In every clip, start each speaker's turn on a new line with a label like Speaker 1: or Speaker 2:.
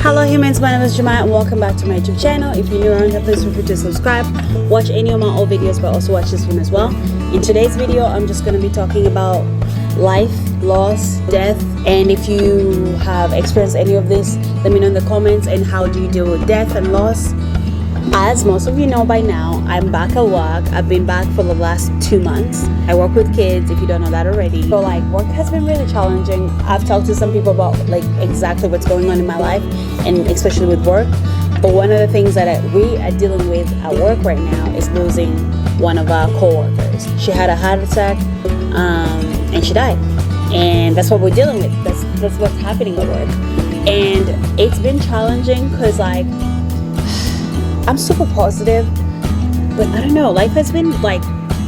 Speaker 1: Hello humans, my name is Jemima and welcome back to my YouTube channel. If you're new around here, please feel free to subscribe, watch any of my old videos, but also watch this one as well. In today's video, I'm just going to be talking about life, loss, death, and if you have experienced any of this, let me know in the comments. And how do you deal with death and loss? As most of you know by now, I'm back at work. I've been back for the last 2 months. I work with kids, if you don't know that already. So work has been really challenging. I've talked to some people about exactly what's going on in my life, and especially with work. But one of the things that we are dealing with at work right now is losing one of our co-workers. She had a heart attack and she died. And that's what we're dealing with. That's what's happening at work. And it's been challenging because I'm super positive, but I don't know, life has been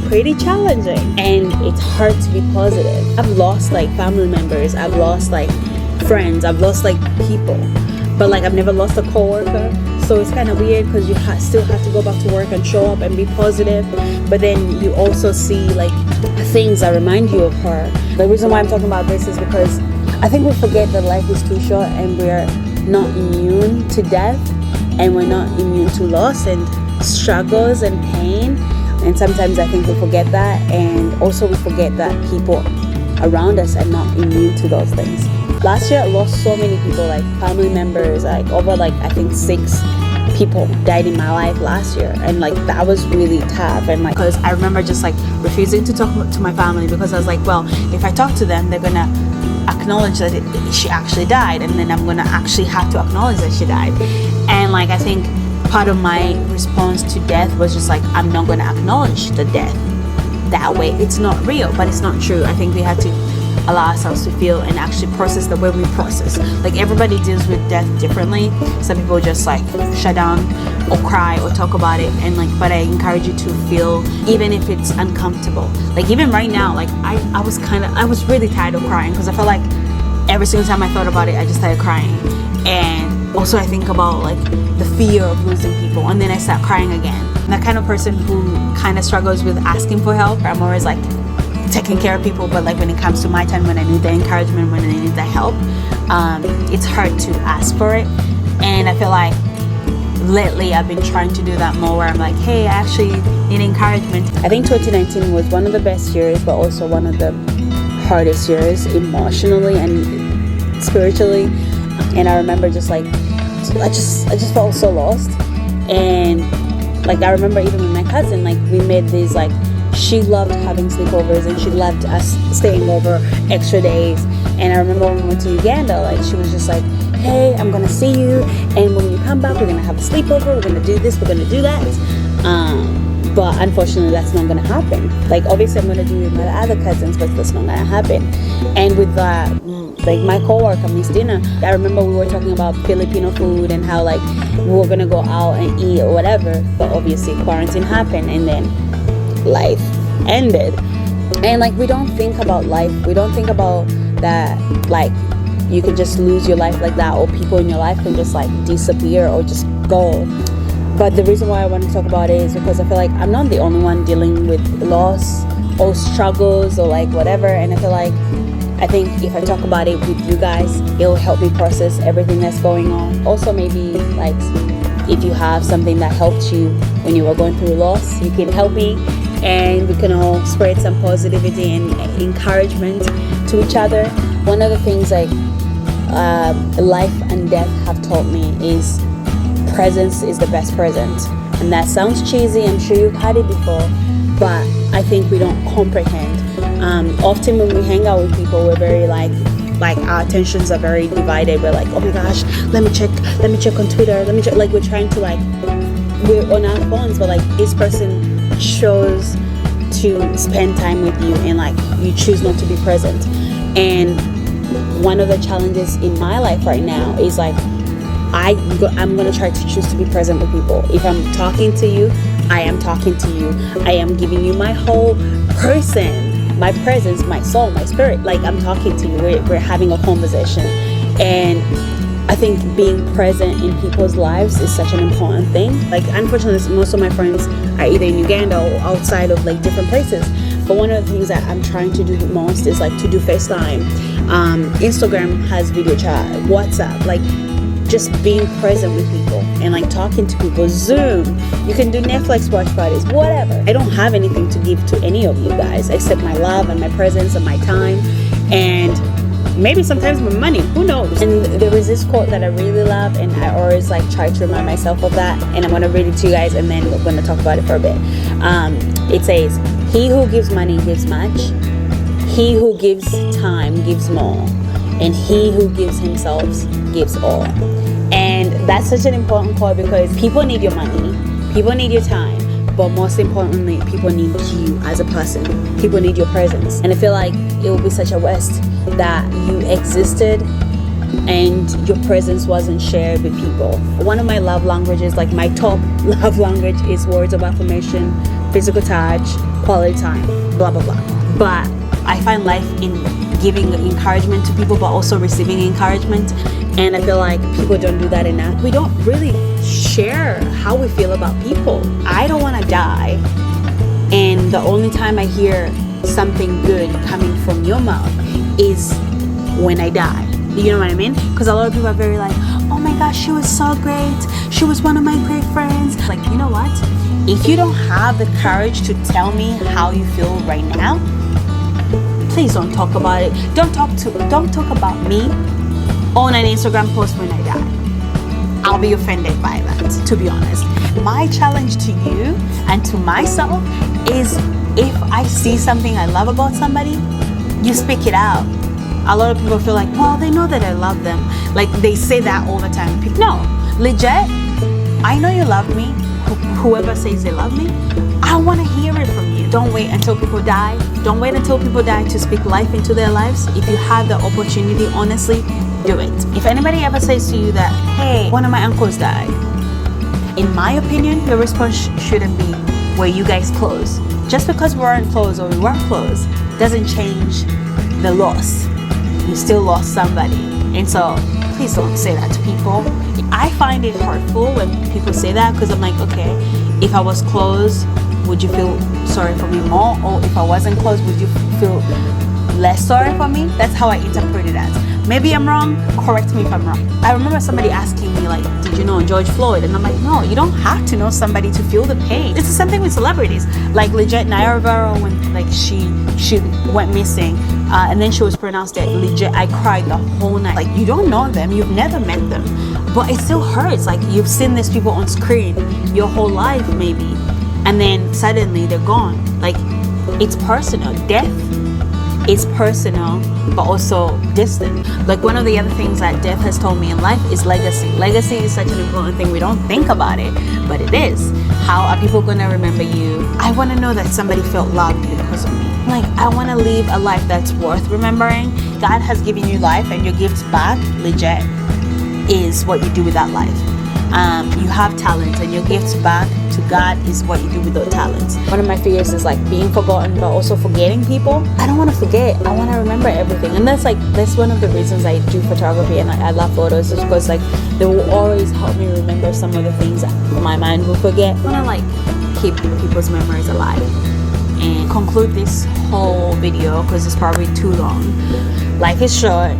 Speaker 1: pretty challenging and it's hard to be positive. I've lost family members, I've lost friends, I've lost people, but I've never lost a co-worker. So it's kind of weird because you still have to go back to work and show up and be positive, but then you also see things that remind you of her. The reason why I'm talking about this is because I think we forget that life is too short and we're not immune to death, and we're not immune to loss and struggles and pain. And sometimes I think we forget that, and also we forget that people around us are not immune to those things. Last year I lost so many people, family members, over I think 6 people died in my life last year, and that was really tough. And because I remember just refusing to talk to my family because I was well, if I talk to them, they're gonna acknowledge that she actually died, and then I'm gonna actually have to acknowledge that she died. And I think part of my response to death was just I'm not gonna acknowledge the death that way. It's not real, but it's not true. I think we have to allow ourselves to feel and actually process the way we process. Everybody deals with death differently. Some people just shut down or cry or talk about it, and but I encourage you to feel, even if it's uncomfortable. Even right now, I was really tired of crying because I felt every single time I thought about it, I just started crying. And also I think about the fear of losing people, and then I start crying again. I'm that kind of person who kind of struggles with asking for help. I'm always taking care of people, but when it comes to my time, when I need the encouragement, when I need the help, it's hard to ask for it. And I feel lately I've been trying to do that more, where I'm hey, I actually need encouragement. I think 2019 was one of the best years, but also one of the hardest years emotionally and spiritually. And I remember just I just felt so lost. And I remember even with my cousin, we made these she loved having sleepovers and she loved us staying over extra days. And I remember when we went to Uganda, she was just hey, I'm gonna see you, and when you come back we're gonna have a sleepover, we're gonna do this, we're gonna do that. But unfortunately that's not gonna happen. Obviously I'm gonna do it with my other cousins, but that's not gonna happen. And with my co-worker, Miss Dina, I remember we were talking about Filipino food and how we were gonna go out and eat or whatever, but obviously quarantine happened and then life ended. And we don't think about life, we don't think about that you can just lose your life like that, or people in your life can just disappear or just go. But the reason why I want to talk about it is because I feel I'm not the only one dealing with loss or struggles or whatever. And I think if I talk about it with you guys, it'll help me process everything that's going on. Also maybe if you have something that helped you when you were going through loss, you can help me, and we can all spread some positivity and encouragement to each other. One of the things life and death have taught me is presence is the best present. And that sounds cheesy, I'm sure you've had it before, but I think we don't comprehend. Often when we hang out with people, we're very our attentions are very divided. We're oh my gosh, let me check on Twitter, let me check, we're trying to we're on our phones, but this person chose to spend time with you, and you choose not to be present. And one of the challenges in my life right now is I'm gonna try to choose to be present with people. If I'm talking to you, I am talking to you, I am giving you my whole person, my presence, my soul, my spirit. I'm talking to you, we're having a conversation. And I think being present in people's lives is such an important thing. Unfortunately, most of my friends are either in Uganda or outside of different places. But one of the things that I'm trying to do the most is to do FaceTime. Instagram has video chat, WhatsApp. just being present with people and like talking to people. Zoom, you can do Netflix watch parties, whatever. I don't have anything to give to any of you guys except my love and my presence and my time, and maybe sometimes my money, who knows. And there is this quote that I really love, and I always like try to remind myself of that, and I'm gonna read it to you guys, and then we're gonna talk about it for a bit. It says, he who gives money gives much, he who gives time gives more, and he who gives himself gives all. And that's such an important quote, because people need your money, people need your time, but most importantly, people need you as a person. People need your presence. And I feel like it would be such a waste that you existed and your presence wasn't shared with people. One of my love languages, like my top love language, is words of affirmation, physical touch, quality time, blah blah blah. But I find life in giving encouragement to people, but also receiving encouragement. And I feel like people don't do that enough. We don't really share how we feel about people. I don't want to die, and the only time I hear something good coming from your mouth is when I die. You know what I mean? Because a lot of people are very like, oh my gosh, she was so great, she was one of my great friends. Like, you know what? If you don't have the courage to tell me how you feel right now, please don't talk about it. Don't talk about me on an Instagram post when I die. I'll be offended by that, to be honest. My challenge to you and to myself is, if I see something I love about somebody, you speak it out. A lot of people feel like, well, they know that I love them. Like, they say that all the time. No, legit, I know you love me. Whoever says they love me, I want to hear it from you. Don't wait until people die. Don't wait until people die to speak life into their lives. If you have the opportunity, honestly, do it. If anybody ever says to you that, hey, one of my uncles died, in my opinion, your response shouldn't be where you guys close. Just because we weren't close or we weren't close doesn't change the loss. You still lost somebody. And so please don't say that to people. I find it hurtful when people say that, because I'm like, okay, if I was close, would you feel sorry for me more? Or if I wasn't close, would you feel less sorry for me? That's how I interpret it as. Maybe I'm wrong, correct me if I'm wrong. I remember somebody asking me like, did you know George Floyd? And I'm like, no, you don't have to know somebody to feel the pain. It's the same thing with celebrities. Like legit, Naya Rivera, when like she went missing, and then she was pronounced dead, legit, I cried the whole night. Like, you don't know them, you've never met them, but it still hurts. Like, you've seen these people on screen your whole life maybe, and then suddenly they're gone. Like, it's personal. Death is personal, but also distant. Like, one of the other things that death has told me in life is legacy. Legacy is such an important thing. We don't think about it, but it is. How are people gonna remember you? I want to know that somebody felt loved because of me. Like, I want to live a life that's worth remembering. God has given you life, and your gifts back, legit, is what you do with that life. You have talents, and your gifts back to God is what you do with those talents. One of my fears is like being forgotten, but also forgetting people. I don't want to forget. I want to remember everything, and that's one of the reasons I do photography and I love photos, is because like they will always help me remember some of the things that my mind will forget. I want to like keep people's memories alive. And conclude this whole video, because it's probably too long. Life is short.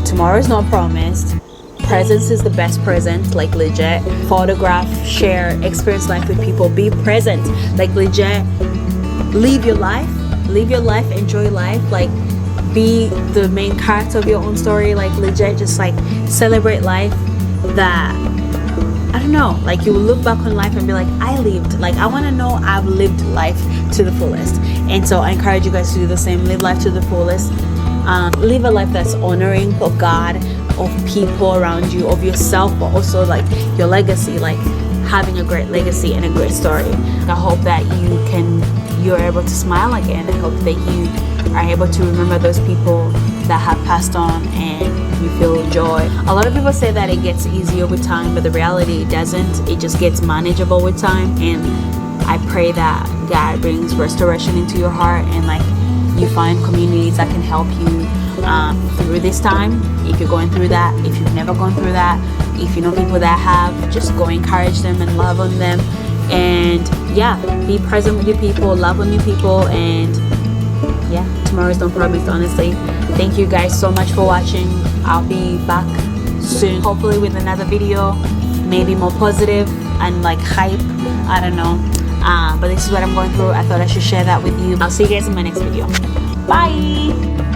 Speaker 1: Tomorrow is not promised. Presence is the best present, like legit. Photograph, share, experience life with people, be present, like legit. Live your life, enjoy life, like be the main character of your own story, like legit, just like celebrate life. That, I don't know, like you will look back on life and be like, I lived, like I want to know I've lived life to the fullest. And so I encourage you guys to do the same. Live life to the fullest. Live a life that's honoring of God, of people around you, of yourself, but also like your legacy, like having a great legacy and a great story. I hope that you're able to smile again. I hope that you are able to remember those people that have passed on and you feel joy. A lot of people say that it gets easier with time, but the reality, it doesn't. It just gets manageable with time. And I pray that God brings restoration into your heart, and like you find communities that can help you through this time. If you're going through that, if you've never gone through that, if you know people that have, just go encourage them and love on them. And yeah, be present with your people, love on your people. And yeah, tomorrow's not promised, honestly. Thank you guys so much for watching. I'll be back soon, hopefully with another video, maybe more positive and like hype. I don't know, but this is what I'm going through. I thought I should share that with you. I'll see you guys in my next video. Bye.